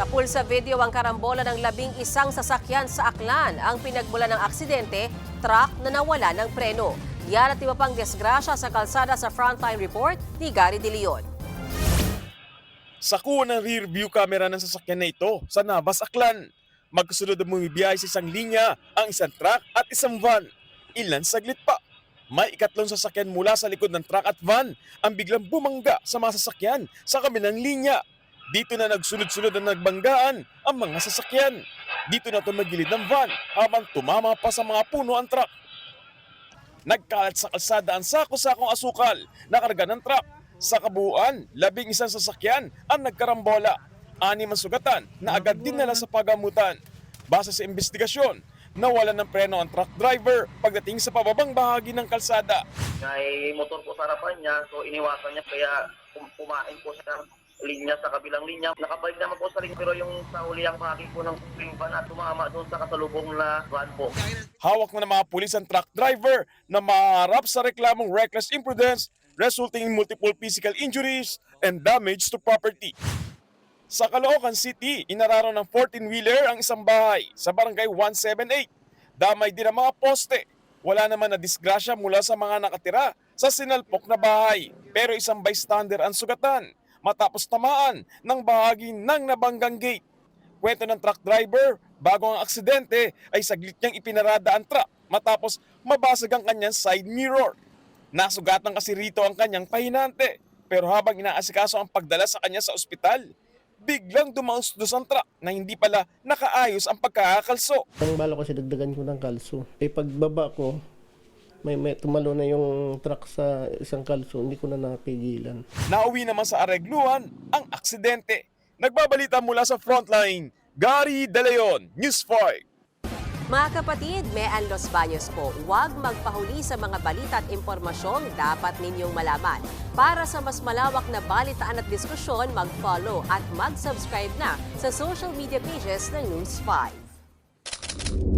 Sa pulsa video ang karambola ng 11 sasakyan sa Aklan ang pinagmula ng aksidente, truck na nawala ng preno. Yan at iba pang disgrasya sa kalsada sa Frontline Report ni Gary De Leon. Sa kuha ng rear view camera ng sasakyan na ito sa Navas, Aklan. Magkasunod na bumibiyahe sa isang linya ang isang truck at isang van. Ilan saglit pa, may ikatlong sasakyan mula sa likod ng truck at van ang biglang bumangga sa mga sasakyan sa kabilang linya. Dito na nagsunod-sunod na nagbanggaan ang mga sasakyan. Dito na tumagilid ng van habang tumama pa sa mga puno ang truck. Nagkalat sa kalsada ang sako-sakong asukal na karga ng truck. Sa kabuuan, 11 sasakyan ang nagkarambola. 6 ang sugatan na agad dinala sa pagamutan. Base sa investigasyon, nawalan ng preno ang truck driver pagdating sa pababang bahagi ng kalsada. May motor po sa harapan niya, so iniwasan niya kaya pumain po sa linya sa kabilang linya. Nakabalik naman po sa linya pero yung sa uli ang bahagi po ng van at tumama doon sa kasalubong na van po. Hawak na ng mga pulis ang truck driver na maharap sa reklamong reckless imprudence resulting in multiple physical injuries and damage to property. Sa Caloocan City, inararo ng 14-wheeler ang isang bahay sa barangay 178. Damay din ang mga poste. Wala naman na disgrasya mula sa mga nakatira sa sinalpok na bahay. Pero isang bystander ang sugatan matapos tamaan ng bahagi ng nabanggang gate. Kwento ng truck driver, bago ang aksidente ay saglit niyang ipinarada ang truck matapos mabasag ang kanyang side mirror. Nasugatan kasi rito ang kanyang pahinante. Pero habang inaasikaso ang pagdala sa kanya sa ospital, biglang dumausdos ang truck na hindi pala nakaayos ang pagkakakalso. Ang bala ko dagdagan ko ng kalso. Pagbaba ko, may tumalo na yung truck sa isang kalso, hindi ko na napigilan. Nauwi naman sa aregluhan ang aksidente. Nagbabalita mula sa Frontline, Gary De Leon, News 5. Mga kapatid, Mean Los Baños po, huwag magpahuli sa mga balita at impormasyong dapat ninyong malaman. Para sa mas malawak na balitaan at diskusyon, mag-follow at mag-subscribe na sa social media pages ng News 5.